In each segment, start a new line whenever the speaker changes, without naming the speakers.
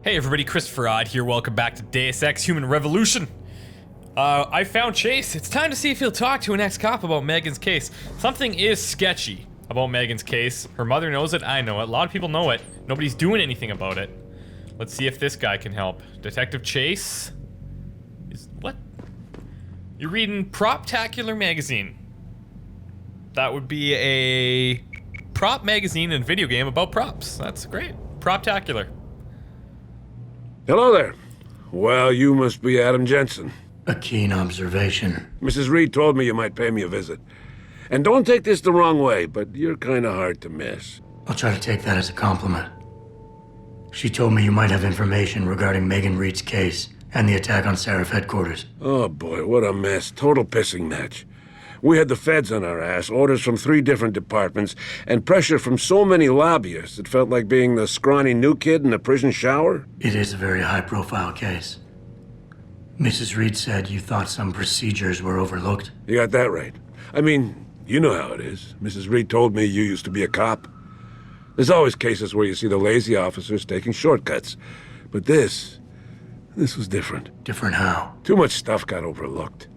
Hey everybody, ChristopherOdd here. Welcome back to Deus Ex Human Revolution. I found Chase. It's time to see if he'll talk to an ex-cop about Megan's case. Something is sketchy about Megan's case. Her mother knows it, I know it, a lot of people know it. Nobody's doing anything about it. Let's see if this guy can help. Detective Chase? What? You're reading Proptacular magazine. That would be a prop magazine and video game about props. That's great. Proptacular.
Hello there. Well, you must be Adam Jensen.
A keen observation.
Mrs. Reed told me you might pay me a visit. And don't take this the wrong way, but you're kind of hard to miss.
I'll try to take that as a compliment. She told me you might have information regarding Megan Reed's case and the attack on Sarif headquarters.
Oh boy, what a mess. Total pissing match. We had the feds on our ass, orders from 3 different departments, and pressure from so many lobbyists it felt like being the scrawny new kid in a prison shower.
It is a very high-profile case. Mrs. Reed said you thought some procedures were overlooked.
You got that right. I mean, you know how it is. Mrs. Reed told me you used to be a cop. There's always cases where you see the lazy officers taking shortcuts. But this was different.
Different how?
Too much stuff got overlooked.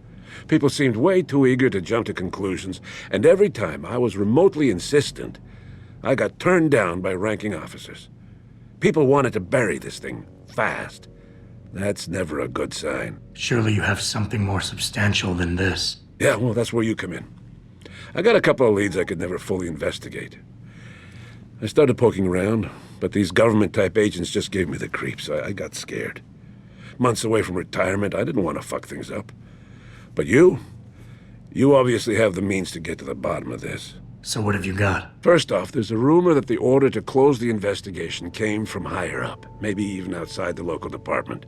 People seemed way too eager to jump to conclusions, and every time I was remotely insistent, I got turned down by ranking officers. People wanted to bury this thing fast. That's never a good sign.
Surely you have something more substantial than this.
Yeah, well, that's where you come in. I got a couple of leads I could never fully investigate. I started poking around, but these government-type agents just gave me the creeps. I got scared. Months away from retirement, I didn't want to fuck things up. But you obviously have the means to get to the bottom of this.
So what have you got?
First off, there's a rumor that the order to close the investigation came from higher up, maybe even outside the local department.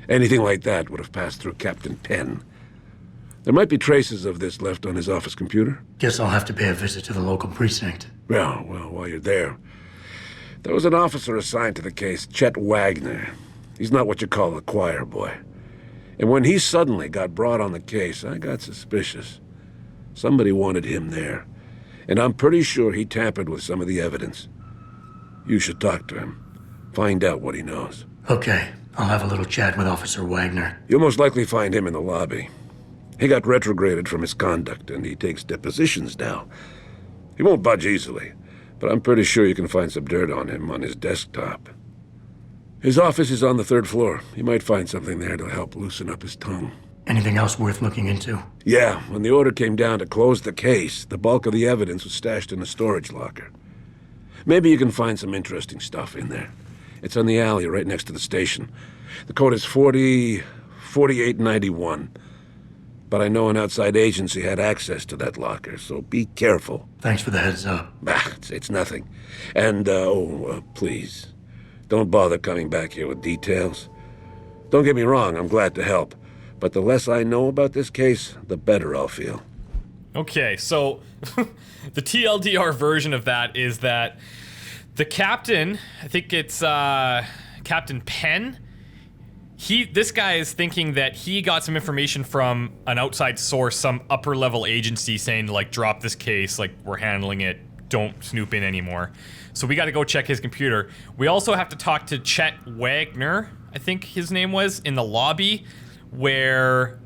Anything like that would have passed through Captain Penn. There might be traces of this left on his office computer.
Guess I'll have to pay a visit to the local precinct.
Well, while you're there, there was an officer assigned to the case, Chet Wagner. He's not what you call a choir boy. And when he suddenly got brought on the case, I got suspicious. Somebody wanted him there. And I'm pretty sure he tampered with some of the evidence. You should talk to him. Find out what he knows.
Okay, I'll have a little chat with Officer Wagner.
You'll most likely find him in the lobby. He got retrograded from his conduct, and he takes depositions now. He won't budge easily, but I'm pretty sure you can find some dirt on him on his desktop. His office is on the 3rd floor. You might find something there to help loosen up his tongue.
Anything else worth looking into?
Yeah, when the order came down to close the case, the bulk of the evidence was stashed in a storage locker. Maybe you can find some interesting stuff in there. It's on the alley right next to the station. The code is 4891. But I know an outside agency had access to that locker, so be careful.
Thanks for the heads up.
It's nothing. And, please, don't bother coming back here with details. Don't get me wrong, I'm glad to help. But the less I know about this case, the better I'll feel.
Okay, so the TLDR version of that is that the captain, I think it's Captain Penn, this guy is thinking that he got some information from an outside source, some upper level agency saying like, drop this case, like we're handling it, don't snoop in anymore. So we got to go check his computer. We also have to talk to Chet Wagner, I think his name was, in the lobby, where,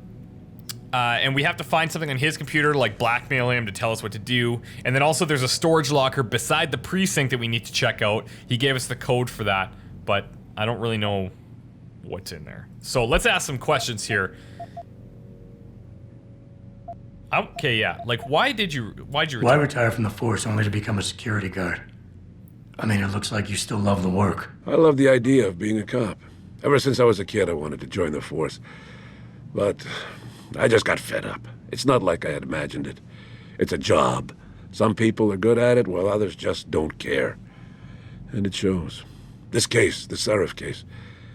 and we have to find something on his computer to like blackmail him to tell us what to do. And then also there's a storage locker beside the precinct that we need to check out. He gave us the code for that, but I don't really know what's in there. So let's ask some questions here. Okay, yeah. Like, why'd you retire?
Why retire from the force only to become a security guard? I mean, it looks like you still love the work.
I love the idea of being a cop. Ever since I was a kid, I wanted to join the force. But I just got fed up. It's not like I had imagined it. It's a job. Some people are good at it, while others just don't care. And it shows. This case, the Sarif case,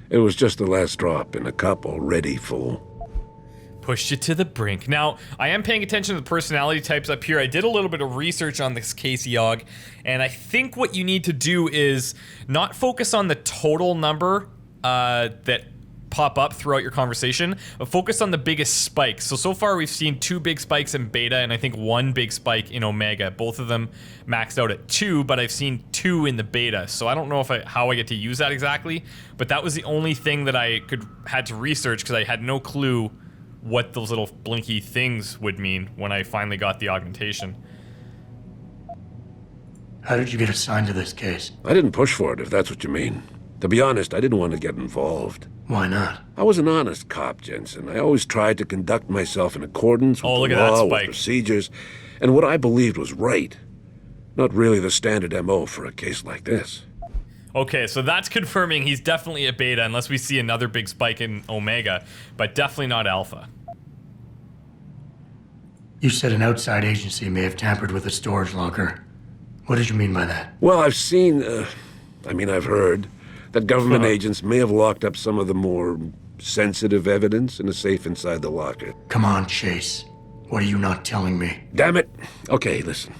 it was just the last drop in a cup already full.
Pushed you to the brink. Now, I am paying attention to the personality types up here. I did a little bit of research on this case, Yog, and I think what you need to do is not focus on the total number that pop up throughout your conversation, but focus on the biggest spikes. So far we've seen 2 big spikes in beta, and I think 1 big spike in omega. Both of them maxed out at 2, but I've seen 2 in the beta. So I don't know how I get to use that exactly, but that was the only thing that I had to research because I had no clue what those little blinky things would mean when I finally got the augmentation.
How did you get assigned to this case?
I didn't push for it, if that's what you mean. To be honest, I didn't want to get involved.
Why not?
I was an honest cop, Jensen. I always tried to conduct myself in accordance with
look
the
at that
law, with
spike.
procedures, and what I believed was right. Not really the standard MO for a case like this.
Okay, so that's confirming he's definitely a beta unless we see another big spike in omega, but definitely not alpha.
You said an outside agency may have tampered with a storage locker. What did you mean by that?
Well, I've heard that government agents may have locked up some of the more sensitive evidence in a safe inside the locker.
Come on, Chase. What are you not telling me?
Damn it. Okay, listen.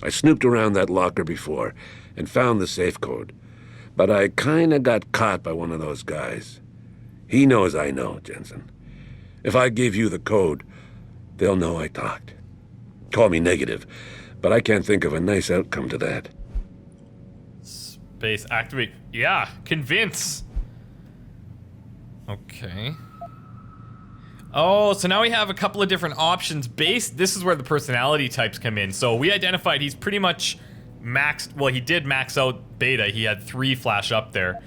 I snooped around that locker before and found the safe code. But I kinda got caught by one of those guys. He knows I know, Jensen. If I give you the code, they'll know I talked. Call me negative, but I can't think of a nice outcome to that.
Base activate. Yeah, convince. Okay. Oh, so now we have a couple of different options. Base, this is where the personality types come in. So we identified he's pretty much maxed, well, he did max out beta. He had 3 flash up there.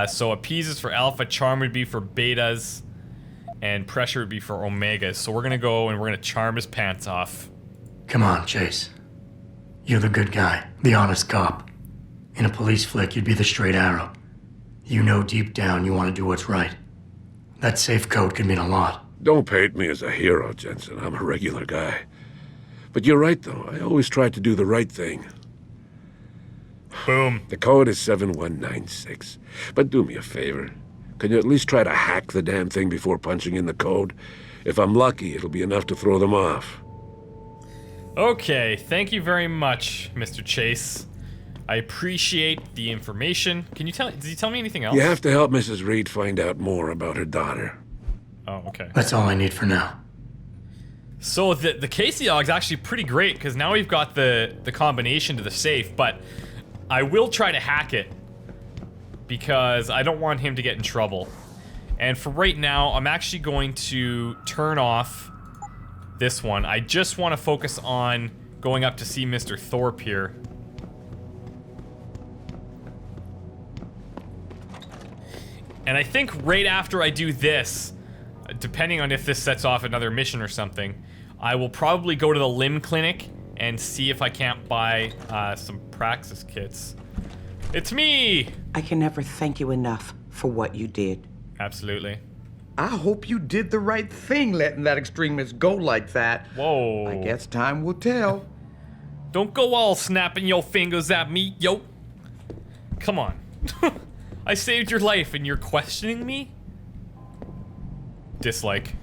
So appease is for alpha, charm would be for betas, and pressure would be for omegas. So we're gonna go and we're gonna charm his pants off.
Come on, Chase. You're the good guy, the honest cop. In a police flick, you'd be the straight arrow. You know deep down you want to do what's right. That safe code could mean a lot.
Don't paint me as a hero, Jensen. I'm a regular guy. But you're right, though. I always try to do the right thing.
Boom.
The code is 7196. But do me a favor. Can you at least try to hack the damn thing before punching in the code? If I'm lucky, it'll be enough to throw them off.
Okay, thank you very much, Mr. Chase. I appreciate the information. Can you did he tell me anything else?
You have to help Mrs. Reed find out more about her daughter.
Oh, okay.
That's all I need for now.
So the Casey log's actually pretty great because now we've got the combination to the safe, but I will try to hack it because I don't want him to get in trouble. And for right now, I'm actually going to turn off this one. I just want to focus on going up to see Mr. Thorpe here. And I think right after I do this, depending on if this sets off another mission or something, I will probably go to the limb clinic and see if I can't buy some Praxis kits. It's me!
I can never thank you enough for what you did.
Absolutely.
I hope you did the right thing letting that extremist go like that.
Whoa.
I guess time will tell.
Don't go all snapping your fingers at me, yo. Come on. I saved your life and you're questioning me? Dislike.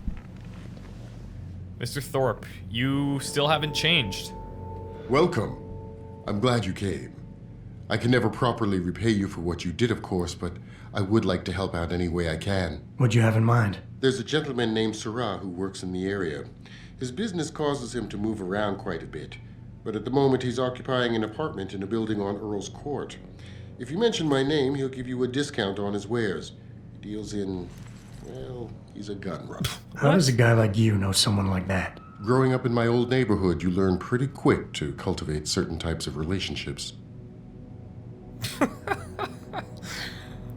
Mr. Thorpe, you still haven't changed.
Welcome. I'm glad you came. I can never properly repay you for what you did, of course, but I would like to help out any way I can.
What'd you have in mind?
There's a gentleman named Sarif who works in the area. His business causes him to move around quite a bit, but at the moment he's occupying an apartment in a building on Earl's Court. If you mention my name, he'll give you a discount on his wares. He deals in, well, he's a gun runner.
How does a guy like you know someone like that?
Growing up in my old neighborhood, you learn pretty quick to cultivate certain types of relationships.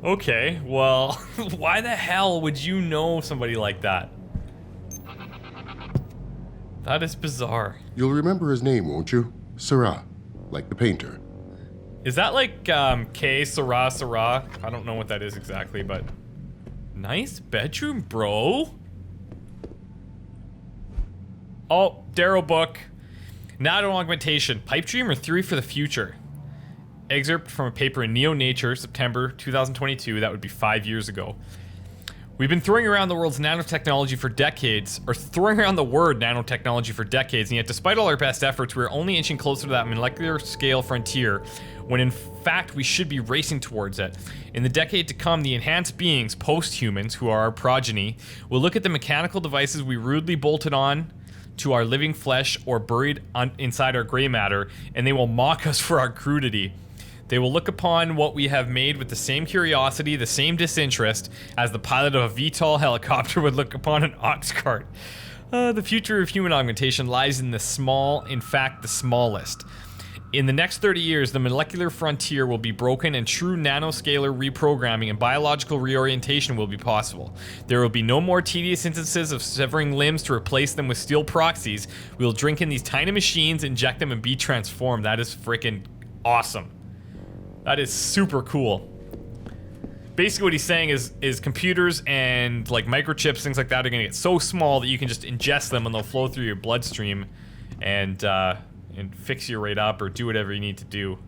Okay, well, why the hell would you know somebody like that? That is bizarre.
You'll remember his name, won't you? Sarif, like the painter.
Is that like, K, Sarah? I don't know what that is exactly, but... Nice bedroom, bro. Oh, Darrow book. Nano augmentation. Pipe dream or theory for the future? Excerpt from a paper in Neo Nature, September 2022. That would be 5 years ago. We've been throwing around the world's nanotechnology for decades, or throwing around the word nanotechnology for decades, and yet despite all our best efforts, we're only inching closer to that molecular scale frontier, when in fact we should be racing towards it. In the decade to come, the enhanced beings, post-humans, who are our progeny, will look at the mechanical devices we rudely bolted on to our living flesh or buried inside our gray matter, and they will mock us for our crudity. They will look upon what we have made with the same curiosity, the same disinterest, as the pilot of a VTOL helicopter would look upon an ox cart. The future of human augmentation lies in the small, in fact, the smallest. In the next 30 years, the molecular frontier will be broken and true nanoscalar reprogramming and biological reorientation will be possible. There will be no more tedious instances of severing limbs to replace them with steel proxies. We will drink in these tiny machines, inject them, and be transformed. That is freaking awesome. That is super cool. Basically what he's saying is computers and like microchips, things like that are gonna get so small that you can just ingest them and they'll flow through your bloodstream and fix you right up or do whatever you need to do.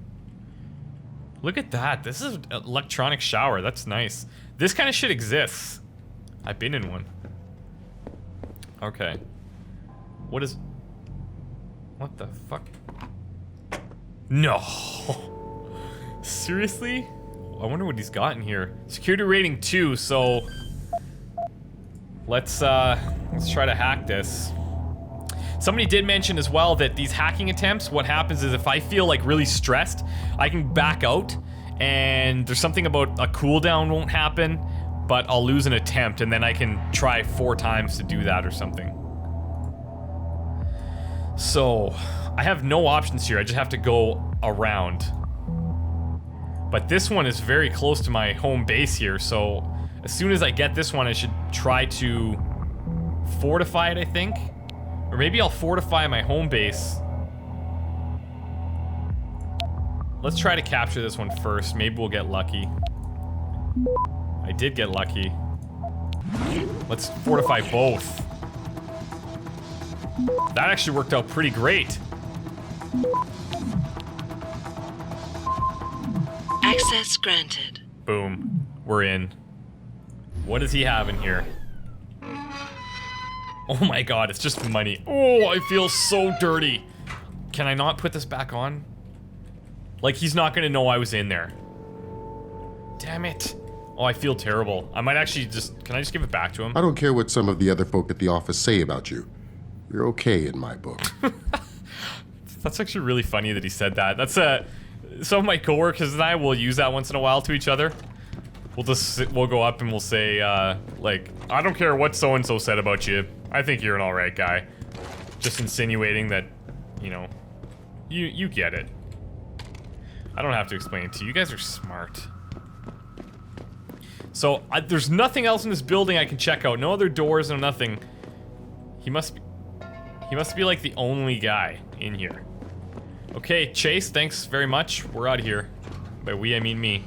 Look at that. This is an electronic shower. That's nice. This kind of shit exists. I've been in one. Okay. What the fuck? No. Seriously? I wonder what he's got in here. Security rating 2, so let's try to hack this. Somebody did mention as well that these hacking attempts, what happens is if I feel like really stressed, I can back out and there's something about a cooldown won't happen, but I'll lose an attempt and then I can try 4 times to do that or something. So, I have no options here, I just have to go around. But this one is very close to my home base here, so as soon as I get this one, I should try to fortify it, I think. Or maybe I'll fortify my home base. Let's try to capture this one first. Maybe we'll get lucky. I did get lucky. Let's fortify both. That actually worked out pretty great.
Access granted.
Boom. We're in. What does he have in here? Oh my god, it's just money. Oh, I feel so dirty. Can I not put this back on? Like, he's not gonna know I was in there. Damn it. Oh, I feel terrible. I might actually just... Can I just give it back to him?
I don't care what some of the other folk at the office say about you. You're okay in my book.
That's actually really funny that he said that. That's some of my coworkers and I will use that once in a while to each other. We'll go up and we'll say, like, I don't care what so-and-so said about you. I think you're an alright guy. Just insinuating that, you know, you get it. I don't have to explain it to you. You guys are smart. So, there's nothing else in this building I can check out. No other doors, no nothing. He must be like the only guy in here. Okay, Chase, thanks very much. We're out of here. By we, I mean me.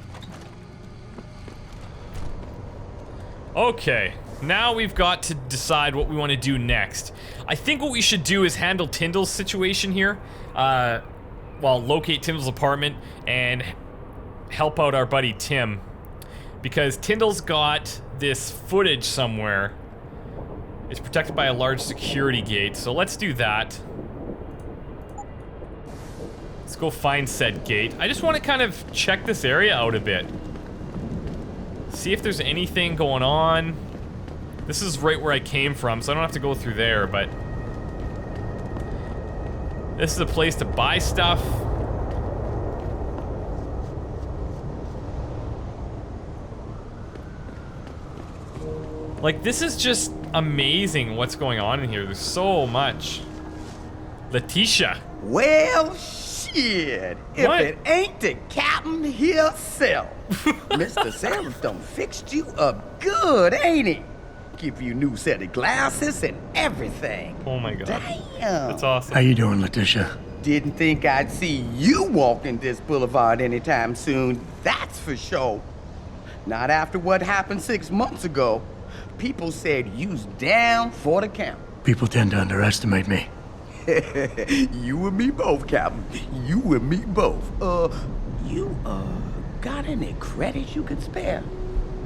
Okay, now we've got to decide what we want to do next. I think what we should do is handle Tyndall's situation here. Well, locate Tyndall's apartment and help out our buddy Tim. Because Tyndall's got this footage somewhere. It's protected by a large security gate, so let's do that. Let's go find said gate. I just want to kind of check this area out a bit. See if there's anything going on. This is right where I came from, so I don't have to go through there, but... This is a place to buy stuff. Like, this is just amazing what's going on in here. There's so much. Letitia.
Well, shit. If
What?
it ain't the captain himself. Mr. Sarif done fixed you up good, ain't he? Give you new set of glasses and everything.
Oh my god.
Damn.
That's awesome.
How you doing, Leticia?
Didn't think I'd see you walking this boulevard anytime soon, that's for sure. Not after what happened 6 months ago. People said you's down for the count.
People tend to underestimate me.
You and me both, Captain. You and me both. You got any credits you could spare?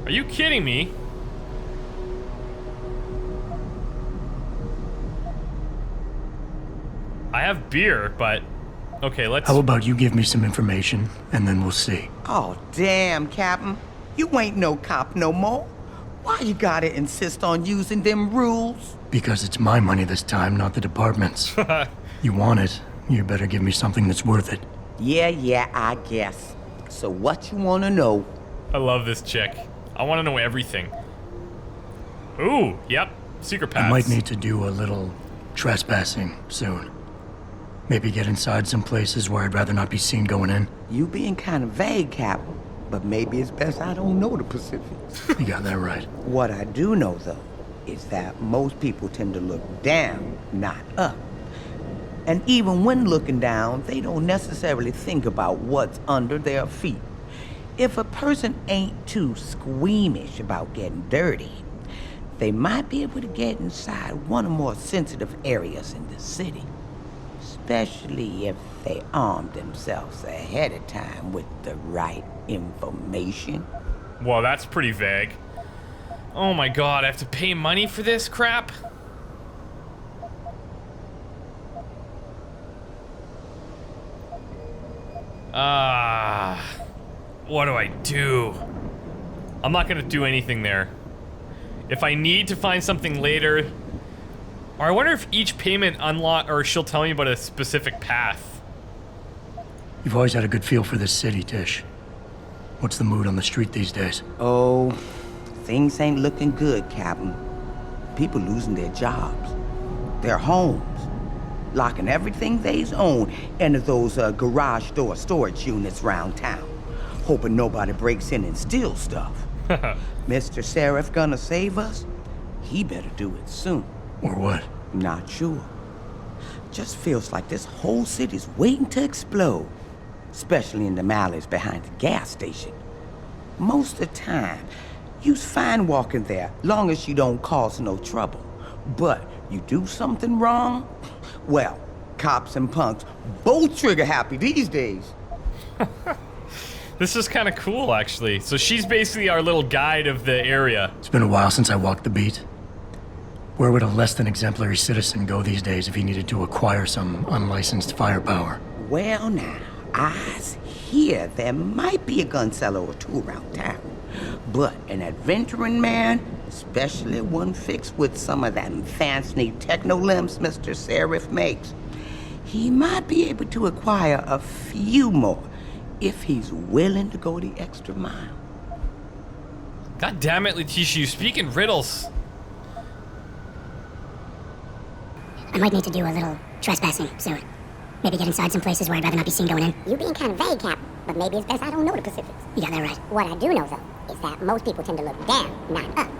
Are you kidding me? I have beer, but... Okay, let's...
How about you give me some information, and then we'll see.
Oh, damn, Captain. You ain't no cop no more. Why you gotta insist on using them rules?
Because it's my money this time, not the department's. You want it, you better give me something that's worth it.
Yeah, I guess. So what you wanna know?
I love this chick. I want to know everything. Ooh, yep. Secret paths.
I might need to do a little trespassing soon. Maybe get inside some places where I'd rather not be seen going in.
You being kind of vague, Captain. But maybe it's best I don't know the Pacifics.
You got that right.
What I do know, though, is that most people tend to look down, not up. And even when looking down, they don't necessarily think about what's under their feet. If a person ain't too squeamish about getting dirty, they might be able to get inside one of the more sensitive areas in the city. Especially if they arm themselves ahead of time with the right information.
Well, that's pretty vague. Oh my god, I have to pay money for this crap? What do I do? I'm not gonna do anything there. If I need to find something later... Or I wonder if each payment unlock, or she'll tell me about a specific path.
You've always had a good feel for this city, Tish. What's the mood on the street these days?
Oh, things ain't looking good, Captain. People losing their jobs, their homes, locking everything they's own into those garage door storage units round town, hoping nobody breaks in and steals stuff. Mr. Sarif gonna save us? He better do it soon.
Or what?
Not sure. Just feels like this whole city's waiting to explode, especially in the alleys behind the gas station. Most of the time, you's fine walking there, long as you don't cause no trouble. But you do something wrong, well, cops and punks both trigger happy these days.
This is kind of cool, actually. So she's basically our little guide of the area.
It's been a while since I walked the beat. Where would a less than exemplary citizen go these days if he needed to acquire some unlicensed firepower?
Well now, I hear there might be a gun seller or two around town. But an adventuring man, especially one fixed with some of that fancy techno-limbs Mr. Sarif makes, he might be able to acquire a few more if he's willing to go the extra mile.
God damn it, Letitia, you speak in riddles.
I might need to do a little trespassing soon. Maybe get inside some places where I'd rather not be seen going in.
You being kind of vague, Cap, but maybe it's best I don't know the Pacifics.
You got that right.
What I do know, though, is that most people tend to look down, not up.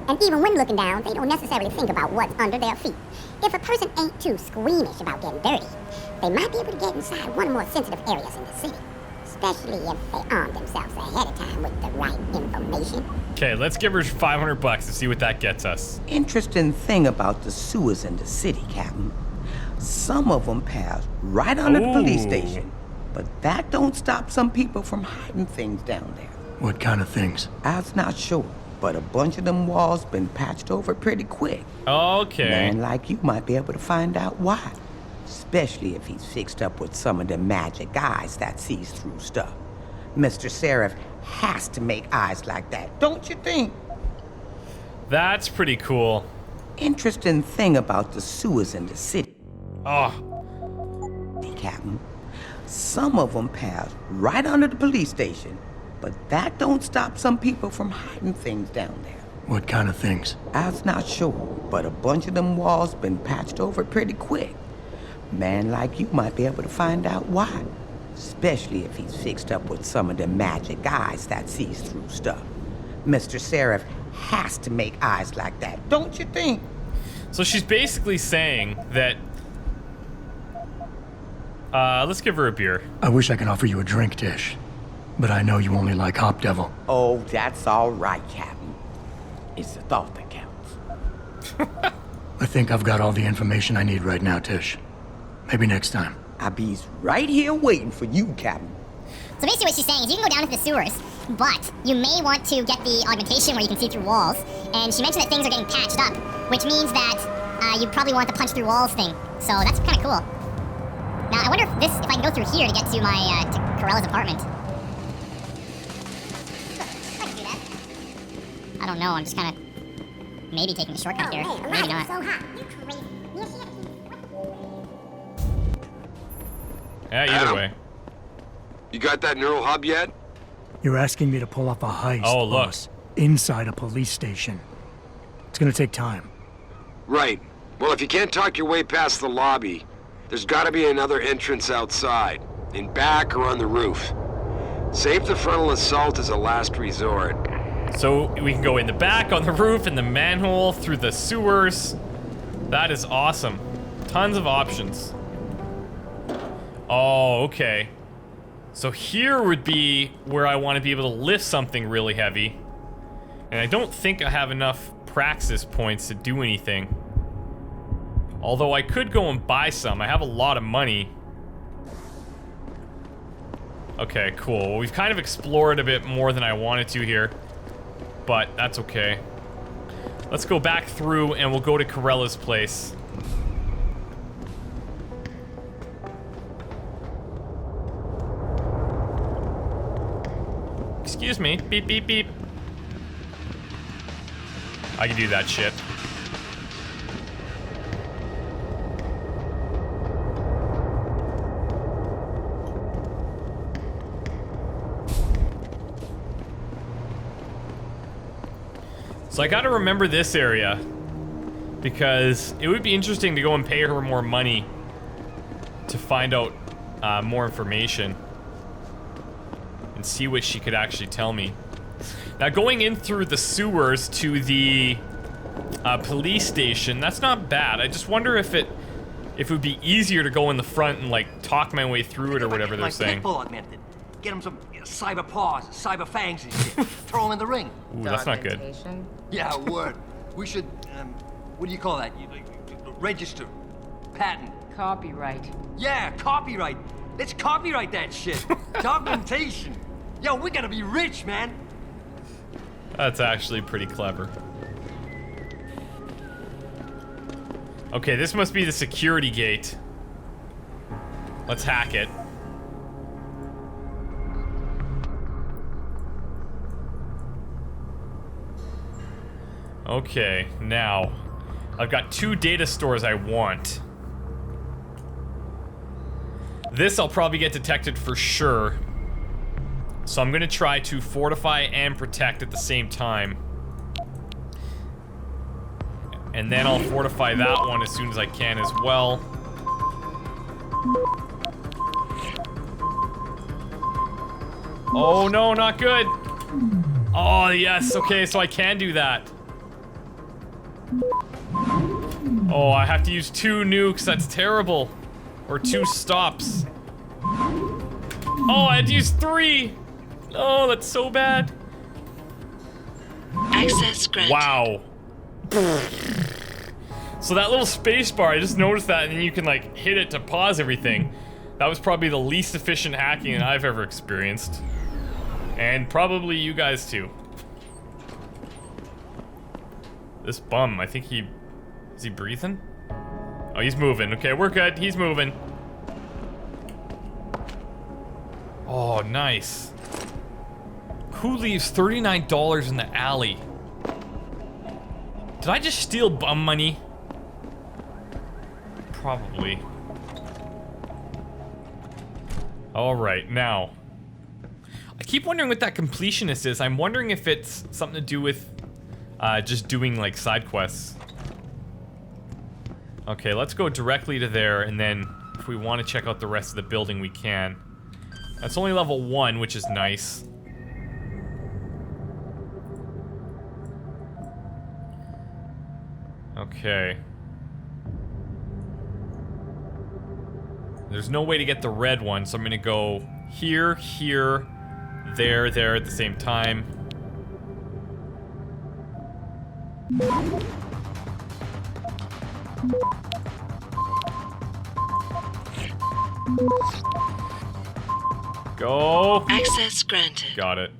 And even when looking down, they don't necessarily think about what's under their feet. If a person ain't too squeamish about getting dirty, they might be able to get inside one of the more sensitive areas in the city. Especially if they arm themselves ahead of time with the right information.
Okay, let's give her $500 and see what that gets us.
Interesting thing about the sewers in the city, Captain. Some of them pass right under the police station. But that don't stop some people from hiding things down there.
What kind of things?
I was not sure, but a bunch of them walls been patched over pretty quick.
Okay.
Man like you might be able to find out why. Especially if he's fixed up with some of the magic eyes that sees through stuff. Mr. Sarif has to make eyes like that, don't you think?
That's pretty cool.
Interesting thing about the sewers in the city.
Oh.
Captain. Some of them pass right under the police station, but that don't stop some people from hiding things down there.
What kind of things?
I was not sure, but a bunch of them walls been patched over pretty quick. Man like you might be able to find out why. Especially if he's fixed up with some of the magic eyes that sees through stuff. Mr. Sarif has to make eyes like that, don't you think?
So she's basically saying that... let's give her a beer.
I wish I could offer you a drink, Tish. But I know you only like Hop Devil.
Oh, that's all right, Captain. It's the thought that counts.
I think I've got all the information I need right now, Tish. Maybe next time.
I'll be right here waiting for you, Captain.
So basically what she's saying is you can go down into the sewers, but you may want to get the augmentation where you can see through walls. And she mentioned that things are getting patched up, which means that you probably want the punch through walls thing. So that's kind of cool. Now, I wonder if I can go through here to get to my, to Corella's apartment. I can do that. I don't know, I'm just kind of maybe taking a shortcut here.
Man,
Maybe not.
so hot. You crazy.
Yeah, either
Adam,
way.
you got that neural hub yet?
You're asking me to pull off a heist,
Oh, look.
boss, inside a police station. It's gonna take time.
Right. Well, if you can't talk your way past the lobby, there's gotta be another entrance outside, in back or on the roof. Save the frontal assault as a last resort.
So we can go in the back, on the roof, in the manhole, through the sewers. That is awesome. Tons of options. Oh, okay. So here would be where I want to be able to lift something really heavy. And I don't think I have enough praxis points to do anything. Although I could go and buy some. I have a lot of money. Okay, cool. Well, we've kind of explored a bit more than I wanted to here. But that's okay. Let's go back through and we'll go to Corella's place. Excuse me. Beep, beep, beep. I can do that shit. So I gotta remember this area, because it would be interesting to go and pay her more money to find out more information and see what she could actually tell me. Now, going in through the sewers to the police station, that's not bad. I just wonder if it would be easier to go in the front and like talk my way through it or whatever they're saying.
Augmented. Get him some cyber paws, cyber fangs and shit. Throw him in the ring.
Ooh, that's not good.
Yeah, word. We should, what do you call that? Register. Patent.
Copyright.
Yeah, copyright. Let's copyright that shit. Documentation. Yo, we gotta be rich, man.
That's actually pretty clever. Okay, this must be the security gate. Let's hack it. Okay, now I've got 2 data stores I want. This I'll probably get detected for sure. So I'm gonna try to fortify and protect at the same time. And then I'll fortify that one as soon as I can as well. Oh no, not good. Oh yes, okay, so I can do that. Oh, I have to use 2 nukes, that's terrible. Or 2 stops. Oh, I had to use 3! Oh, that's so bad.
Access granted.
Wow. So that little space bar, I just noticed that, and then you can like hit it to pause everything. That was probably the least efficient hacking that I've ever experienced. And probably you guys too. This bum, I think is he breathing? Oh, he's moving. Okay, we're good. He's moving. Oh, nice. Who leaves $39 in the alley? Did I just steal bum money? Probably. Alright, now. I keep wondering what that completionist is. I'm wondering if it's something to do with just doing like side quests. Okay, let's go directly to there, and then if we want to check out the rest of the building, we can. That's only level 1, which is nice. Okay. There's no way to get the red one, so I'm gonna go here, here, there at the same time. Go!
Access granted.
Got it.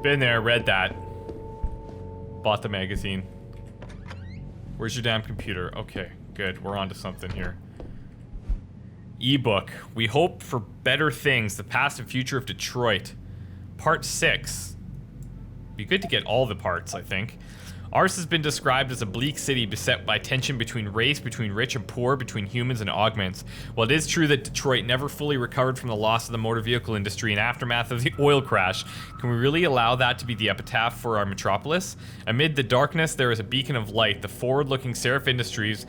Been there, read that. Bought the magazine. Where's your damn computer? Okay, good. We're on to something here. Ebook. We hope for better things. The past and future of Detroit. Part 6. Be good to get all the parts, I think. Ours has been described as a bleak city beset by tension between race, between rich and poor, between humans and augments. While it is true that Detroit never fully recovered from the loss of the motor vehicle industry in aftermath of the oil crash, can we really allow that to be the epitaph for our metropolis? Amid the darkness, there is a beacon of light. The forward-looking Sarif Industries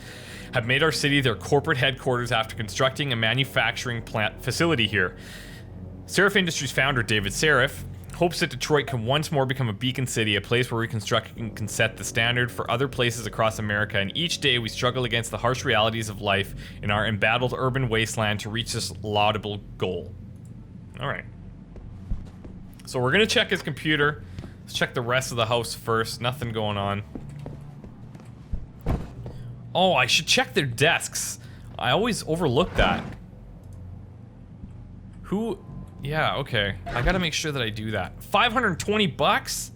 have made our city their corporate headquarters after constructing a manufacturing plant facility here. Sarif Industries founder David Sarif hopes that Detroit can once more become a beacon city, a place where reconstruction can set the standard for other places across America, and each day we struggle against the harsh realities of life in our embattled urban wasteland to reach this laudable goal. Alright. So we're gonna check his computer. Let's check the rest of the house first. Nothing going on. Oh, I should check their desks. I always overlook that. Who... Yeah, okay. I gotta make sure that I do that. 520 bucks?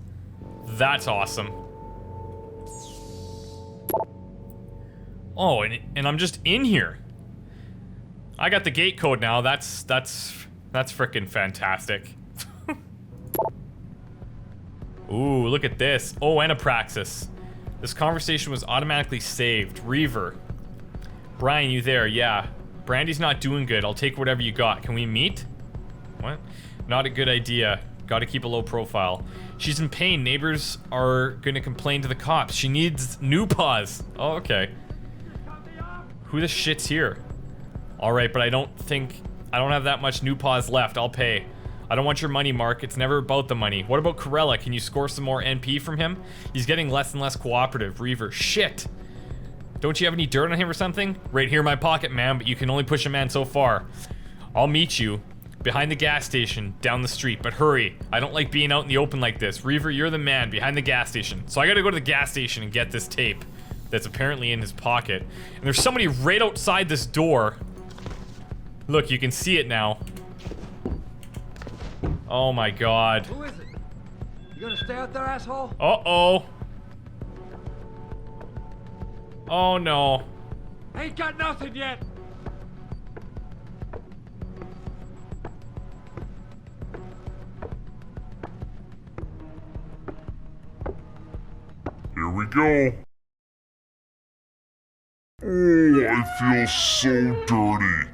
That's awesome. Oh, and I'm just in here. I got the gate code now. That's frickin' fantastic. Ooh, look at this. Oh, and a praxis. This conversation was automatically saved. Reaver. Brian, you there? Yeah. Brandy's not doing good. I'll take whatever you got. Can we meet? What? Not a good idea. Gotta keep a low profile. She's in pain. Neighbors are gonna complain to the cops. She needs new paws. Oh, okay. Who the shit's here? Alright, but I don't have that much new paws left. I'll pay. I don't want your money, Mark. It's never about the money. What about Corella? Can you score some more NP from him? He's getting less and less cooperative. Reaver. Shit. Don't you have any dirt on him or something? Right here in my pocket, man, but you can only push a man so far. I'll meet you behind the gas station, down the street, but hurry. I don't like being out in the open like this. Reaver, you're the man behind the gas station. So I gotta go to the gas station and get this tape that's apparently in his pocket. And there's somebody right outside this door. Look, you can see it now. Oh my god.
Who is it? You gonna stay out there, asshole?
Uh-oh. Oh no.
Ain't got nothing yet.
Here we go. Oh, I feel so dirty.